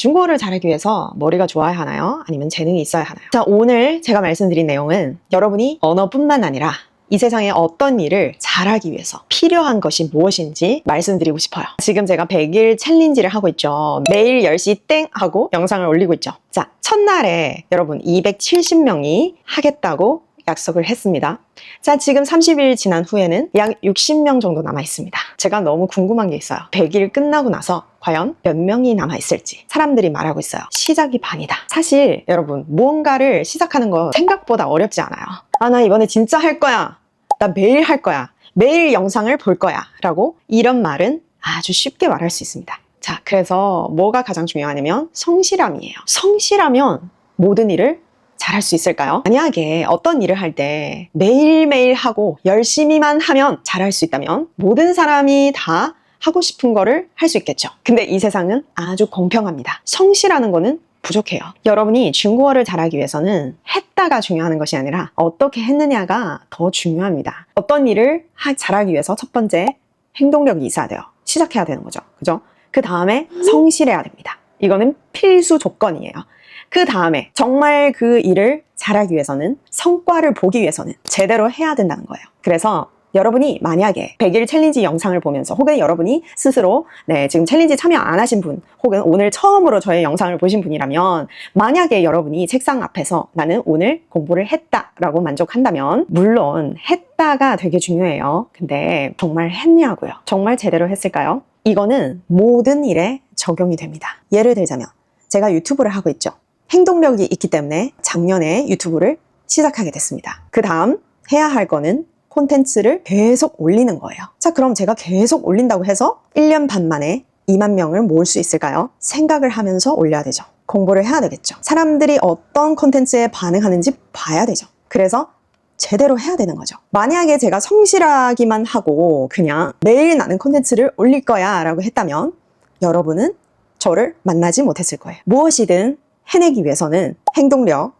중국어를 잘하기 위해서 머리가 좋아야 하나요? 아니면 재능이 있어야 하나요? 자, 오늘 제가 말씀드린 내용은 여러분이 언어뿐만 아니라 이 세상에 어떤 일을 잘하기 위해서 필요한 것이 무엇인지 말씀드리고 싶어요. 지금 제가 100일 챌린지를 하고 있죠. 매일 10시 땡 하고 영상을 올리고 있죠. 자, 첫날에 여러분 270명이 하겠다고 약속을 했습니다. 자, 지금 30일 지난 후에는 약 60명 정도 남아 있습니다. 제가 너무 궁금한 게 있어요. 100일 끝나고 나서 과연 몇 명이 남아 있을지. 사람들이 말하고 있어요. 시작이 반이다. 사실 여러분, 무언가를 시작하는 거 생각보다 어렵지 않아요. 아, 나 이번에 진짜 할 거야. 나 매일 할 거야. 매일 영상을 볼 거야. 라고 이런 말은 아주 쉽게 말할 수 있습니다. 자, 그래서 뭐가 가장 중요하냐면 성실함이에요. 성실하면 모든 일을 잘할 수 있을까요? 만약에 어떤 일을 할 때 매일매일 하고 열심히만 하면 잘할 수 있다면 모든 사람이 다 하고 싶은 거를 할 수 있겠죠. 근데 이 세상은 아주 공평합니다. 성실하는 거는 부족해요. 여러분이 중국어를 잘하기 위해서는 했다가 중요한 것이 아니라 어떻게 했느냐가 더 중요합니다. 어떤 일을 잘하기 위해서 첫 번째 행동력이 있어야 돼요. 시작해야 되는 거죠. 그죠? 그 다음에 성실해야 됩니다. 이거는 필수 조건이에요. 그 다음에 정말 그 일을 잘하기 위해서는 성과를 보기 위해서는 제대로 해야 된다는 거예요. 그래서 여러분이 만약에 100일 챌린지 영상을 보면서 혹은 여러분이 스스로 지금 챌린지 참여 안 하신 분 혹은 오늘 처음으로 저의 영상을 보신 분이라면 만약에 여러분이 책상 앞에서 나는 오늘 공부를 했다라고 만족한다면 물론 했다가 되게 중요해요. 근데 정말 했냐고요? 정말 제대로 했을까요? 이거는 모든 일에 적용이 됩니다. 예를 들자면 제가 유튜브를 하고 있죠. 행동력이 있기 때문에 작년에 유튜브를 시작하게 됐습니다. 그 다음 해야 할 거는 콘텐츠를 계속 올리는 거예요. 자, 그럼 제가 계속 올린다고 해서 1년 반 만에 2만 명을 모을 수 있을까요? 생각을 하면서 올려야 되죠. 공부를 해야 되겠죠. 사람들이 어떤 콘텐츠에 반응하는지 봐야 되죠. 그래서 제대로 해야 되는 거죠. 만약에 제가 성실하기만 하고 그냥 매일 나는 콘텐츠를 올릴 거야 라고 했다면 여러분은 저를 만나지 못했을 거예요. 무엇이든 해내기 위해서는 행동력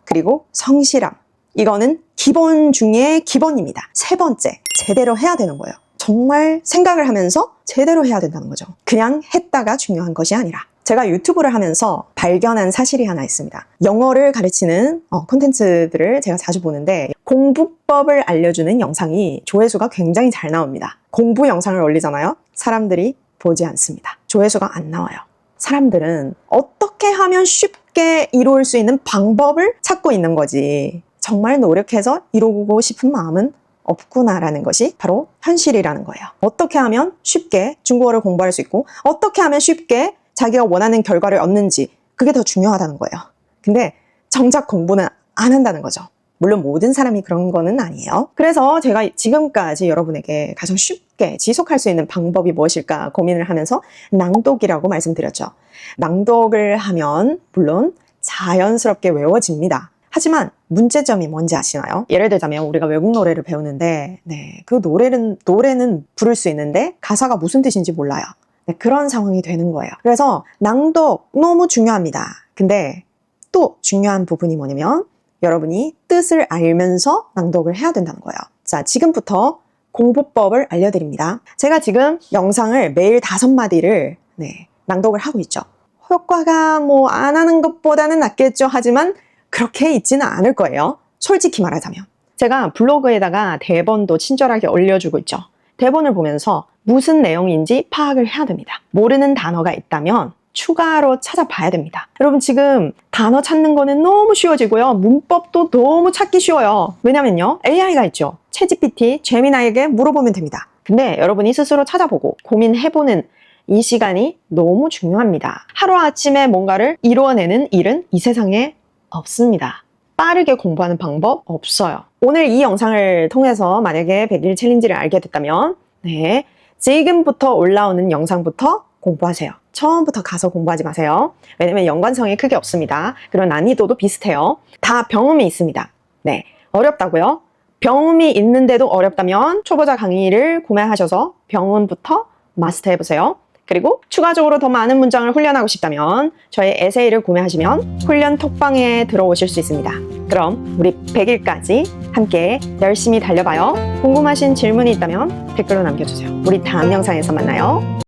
그리고 성실함, 이거는 기본 중에 기본입니다. 세 번째, 제대로 해야 되는 거예요. 정말 생각을 하면서 제대로 해야 된다는 거죠. 그냥 했다가 중요한 것이 아니라. 제가 유튜브를 하면서 발견한 사실이 하나 있습니다. 영어를 가르치는 콘텐츠들을 제가 자주 보는데 공부법을 알려주는 영상이 조회수가 굉장히 잘 나옵니다. 공부 영상을 올리잖아요. 사람들이 보지 않습니다. 조회수가 안 나와요. 사람들은 어떻게 하면 쉽게 이룰 수 있는 방법을 찾고 있는 거지 정말 노력해서 이루고 싶은 마음은 없구나라는 것이 바로 현실이라는 거예요. 어떻게 하면 쉽게 중국어를 공부할 수 있고 어떻게 하면 쉽게 자기가 원하는 결과를 얻는지 그게 더 중요하다는 거예요. 근데 정작 공부는 안 한다는 거죠. 물론 모든 사람이 그런 거는 아니에요. 그래서 제가 지금까지 여러분에게 가장 쉽게 지속할 수 있는 방법이 무엇일까 고민을 하면서 낭독이라고 말씀드렸죠. 낭독을 하면 물론 자연스럽게 외워집니다. 하지만 문제점이 뭔지 아시나요? 예를 들자면 우리가 외국 노래를 배우는데 그 노래는 부를 수 있는데 가사가 무슨 뜻인지 몰라요. 그런 상황이 되는 거예요. 그래서 낭독 너무 중요합니다. 근데 또 중요한 부분이 뭐냐면 여러분이 뜻을 알면서 낭독을 해야 된다는 거예요. 자, 지금부터 공부법을 알려드립니다. 제가 지금 영상을 매일 5마디를 낭독을 하고 있죠. 효과가 안 하는 것보다는 낫겠죠. 하지만 그렇게 있지는 않을 거예요. 솔직히 말하자면. 제가 블로그에다가 대본도 친절하게 올려주고 있죠. 대본을 보면서 무슨 내용인지 파악을 해야 됩니다. 모르는 단어가 있다면 추가로 찾아봐야 됩니다. 여러분 지금 단어 찾는 거는 너무 쉬워지고요. 문법도 너무 찾기 쉬워요. 왜냐면요. AI가 있죠. 챗GPT, 제미나이에게 물어보면 됩니다. 근데 여러분이 스스로 찾아보고 고민해보는 이 시간이 너무 중요합니다. 하루아침에 뭔가를 이루어내는 일은 이 세상에 없습니다. 빠르게 공부하는 방법 없어요. 오늘 이 영상을 통해서 만약에 100일 챌린지를 알게 됐다면 지금부터 올라오는 영상부터 공부하세요. 처음부터 가서 공부하지 마세요. 왜냐면 연관성이 크게 없습니다. 그리고 난이도도 비슷해요. 다 병음이 있습니다. 어렵다고요? 병음이 있는데도 어렵다면 초보자 강의를 구매하셔서 병음부터 마스터해보세요. 그리고 추가적으로 더 많은 문장을 훈련하고 싶다면 저의 에세이를 구매하시면 훈련 톡방에 들어오실 수 있습니다. 그럼 우리 100일까지 함께 열심히 달려봐요. 궁금하신 질문이 있다면 댓글로 남겨주세요. 우리 다음 영상에서 만나요.